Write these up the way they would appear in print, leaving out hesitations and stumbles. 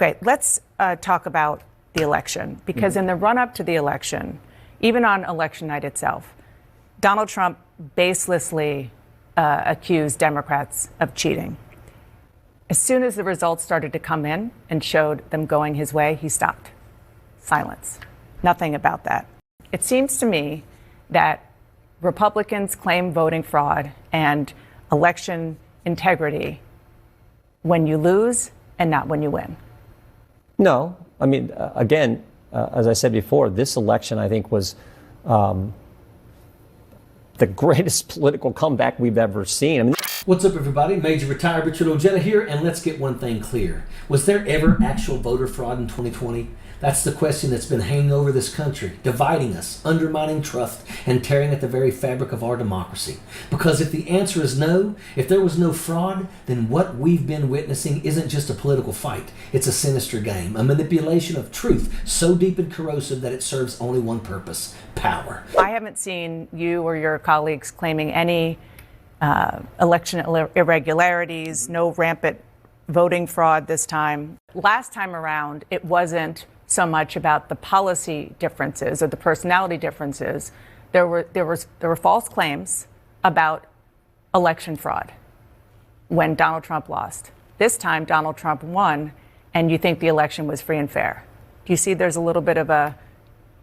Okay, let's talk about the election, because in the run-up to the election, even on election night itself, Donald Trump baselessly accused Democrats of cheating. As soon as the results started to come in and showed them going his way, he stopped. Silence. Nothing about that. It seems to me that Republicans claim voting fraud and election integrity when you lose and not when you win. No. I mean, again, as I said before, this election, I think, was the greatest political comeback we've ever seen. I mean, what's up, everybody? Major Retired Richard Ojeda here, and let's get one thing clear. Was there ever actual voter fraud in 2020? That's the question that's been hanging over this country, dividing us, undermining trust, and tearing at the very fabric of our democracy. Because if the answer is no, if there was no fraud, then what we've been witnessing isn't just a political fight. It's a sinister game, a manipulation of truth so deep and corrosive that it serves only one purpose: power. I haven't seen you or your colleagues claiming any election irregularities, no rampant voting fraud this time. Last time around, it wasn't so much about the policy differences or the personality differences. There were false claims about election fraud when Donald Trump lost. This time, Donald Trump won, and you think the election was free and fair. Do you see there's a little bit of a...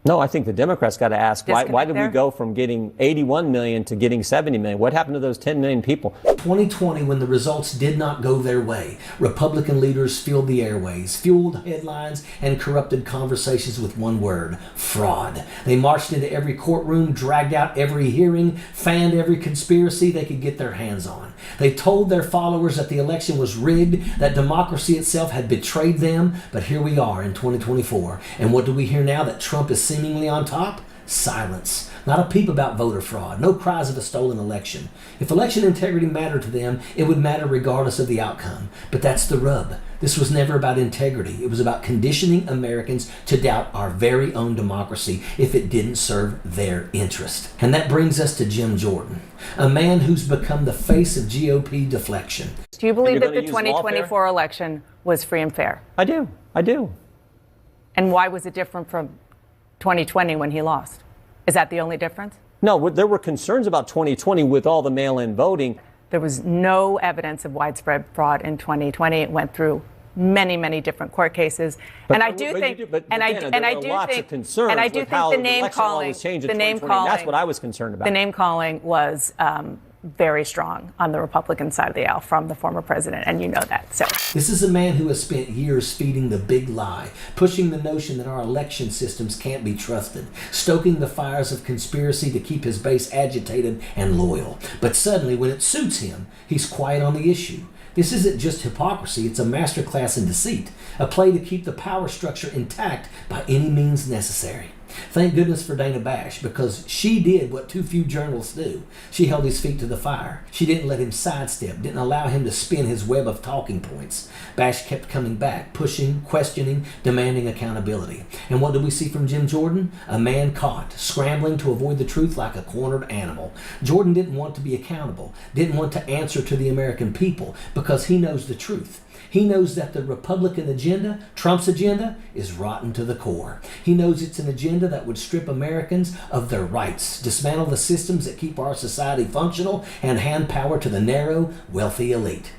No, I think the Democrats got to ask, why did we go from getting 81 million to getting 70 million? What happened to those 10 million people? 2020, when the results did not go their way, Republican leaders filled the airways, fueled headlines, and corrupted conversations with one word: fraud. They marched into every courtroom, dragged out every hearing, fanned every conspiracy they could get their hands on. They told their followers that the election was rigged, that democracy itself had betrayed them. But here we are in 2024, and what do we hear now? That Trump is seemingly on top? Silence. Not a peep about voter fraud. No cries of a stolen election. If election integrity mattered to them, it would matter regardless of the outcome. But that's the rub. This was never about integrity. It was about conditioning Americans to doubt our very own democracy if it didn't serve their interest. And that brings us to Jim Jordan, a man who's become the face of GOP deflection. Do you believe that the 2024 election was free and fair? I do. I do. And why was it different from 2020 when he lost? Is that the only difference? No, there were concerns about 2020 with all the mail-in voting. There was no evidence of widespread fraud in 2020. It went through many, many different court cases. And I do think the name calling, that's what I was concerned about. The name calling was very strong on the Republican side of the aisle from the former president, and you know that. So this is a man who has spent years feeding the big lie, pushing the notion that our election systems can't be trusted, stoking the fires of conspiracy to keep his base agitated and loyal. But suddenly, when it suits him, he's quiet on the issue. This isn't just hypocrisy, it's a masterclass in deceit, a play to keep the power structure intact by any means necessary. Thank goodness for Dana Bash, because she did what too few journalists do. She held his feet to the fire. She didn't let him sidestep, didn't allow him to spin his web of talking points. Bash kept coming back, pushing, questioning, demanding accountability. And what do we see from Jim Jordan? A man caught, scrambling to avoid the truth like a cornered animal. Jordan didn't want to be accountable, didn't want to answer to the American people, because he knows the truth. He knows that the Republican agenda, Trump's agenda, is rotten to the core. He knows it's an agenda that would strip Americans of their rights, dismantle the systems that keep our society functional, and hand power to the narrow, wealthy elite.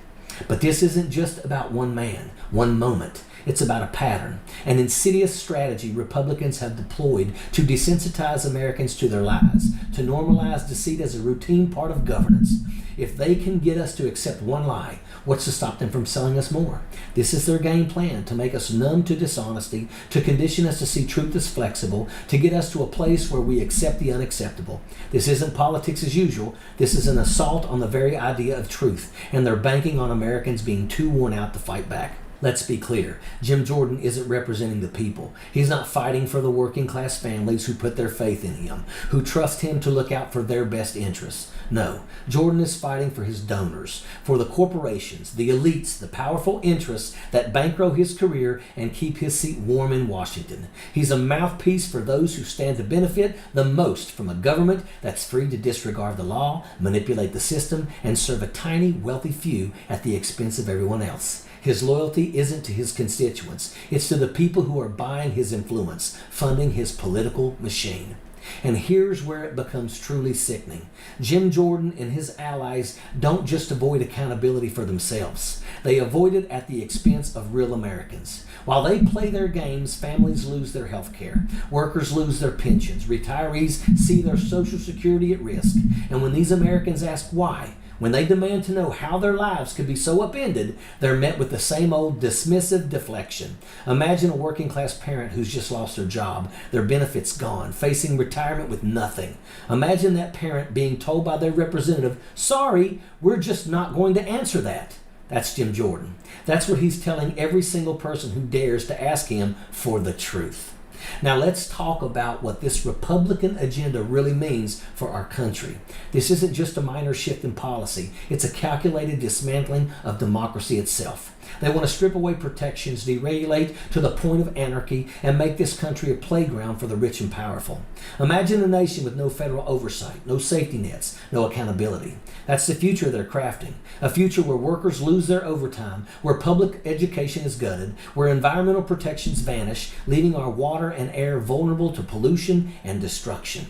But this isn't just about one man, one moment. It's about a pattern, an insidious strategy Republicans have deployed to desensitize Americans to their lies, to normalize deceit as a routine part of governance. If they can get us to accept one lie, what's to stop them from selling us more? This is their game plan: to make us numb to dishonesty, to condition us to see truth as flexible, to get us to a place where we accept the unacceptable. This isn't politics as usual. This is an assault on the very idea of truth, and they're banking on Americans being too worn out to fight back. Let's be clear, Jim Jordan isn't representing the people. He's not fighting for the working class families who put their faith in him, who trust him to look out for their best interests. No, Jordan is fighting for his donors, for the corporations, the elites, the powerful interests that bankroll his career and keep his seat warm in Washington. He's a mouthpiece for those who stand to benefit the most from a government that's free to disregard the law, manipulate the system, and serve a tiny, wealthy few at the expense of everyone else. His loyalty isn't to his constituents. It's to the people who are buying his influence, funding his political machine. And here's where it becomes truly sickening. Jim Jordan and his allies don't just avoid accountability for themselves. They avoid it at the expense of real Americans. While they play their games, families lose their health care, workers lose their pensions, retirees see their Social Security at risk. And when these Americans ask why, when they demand to know how their lives could be so upended, they're met with the same old dismissive deflection. Imagine a working class parent who's just lost their job, their benefits gone, facing retirement with nothing. Imagine that parent being told by their representative, sorry, we're just not going to answer that. That's Jim Jordan. That's what he's telling every single person who dares to ask him for the truth. Now let's talk about what this Republican agenda really means for our country. This isn't just a minor shift in policy. It's a calculated dismantling of democracy itself. They want to strip away protections, deregulate to the point of anarchy, and make this country a playground for the rich and powerful. Imagine a nation with no federal oversight, no safety nets, no accountability. That's the future they're crafting. A future where workers lose their overtime, where public education is gutted, where environmental protections vanish, leaving our water and air vulnerable to pollution and destruction.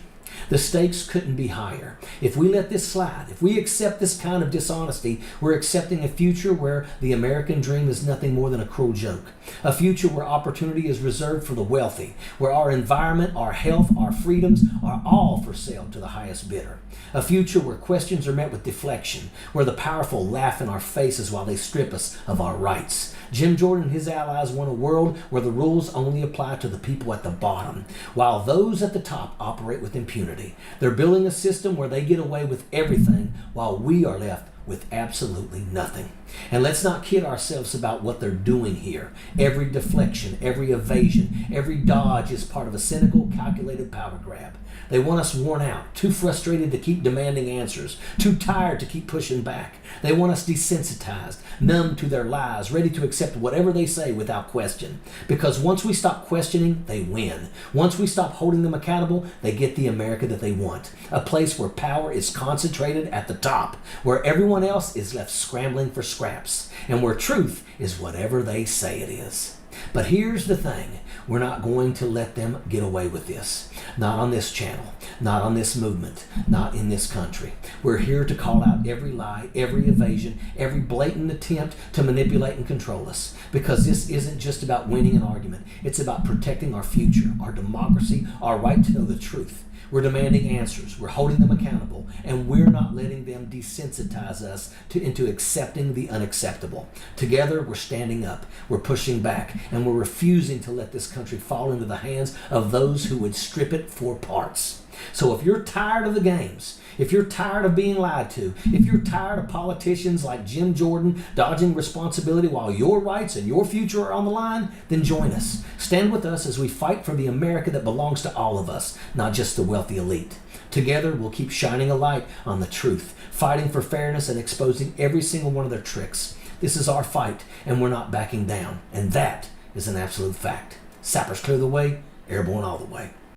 The stakes couldn't be higher. If we let this slide, if we accept this kind of dishonesty, we're accepting a future where the American dream is nothing more than a cruel joke. A future where opportunity is reserved for the wealthy, where our environment, our health, our freedoms are all for sale to the highest bidder. A future where questions are met with deflection, where the powerful laugh in our faces while they strip us of our rights. Jim Jordan and his allies want a world where the rules only apply to the people at the bottom, while those at the top operate with impunity. They're building a system where they get away with everything while we are left with absolutely nothing. And let's not kid ourselves about what they're doing here. Every deflection, every evasion, every dodge is part of a cynical, calculated power grab. They want us worn out, too frustrated to keep demanding answers, too tired to keep pushing back. They want us desensitized, numb to their lies, ready to accept whatever they say without question. Because once we stop questioning, they win. Once we stop holding them accountable, they get the America that they want. A place where power is concentrated at the top, where everyone else is left scrambling for scraps, and where truth is whatever they say it is. But here's the thing. We're not going to let them get away with this. Not on this channel, not on this movement, not in this country. We're here to call out every lie, every evasion, every blatant attempt to manipulate and control us. Because this isn't just about winning an argument. It's about protecting our future, our democracy, our right to know the truth. We're demanding answers. We're holding them accountable. And we're not letting them desensitize us into accepting the unacceptable. Together, we're standing up. We're pushing back. And we're refusing to let this country fall into the hands of those who would strip it for parts. So if you're tired of the games, if you're tired of being lied to, if you're tired of politicians like Jim Jordan dodging responsibility while your rights and your future are on the line, then join us. Stand with us as we fight for the America that belongs to all of us, not just the wealthy elite. Together, we'll keep shining a light on the truth, fighting for fairness and exposing every single one of their tricks. This is our fight, and we're not backing down. And that is an absolute fact. Sappers clear the way, airborne all the way.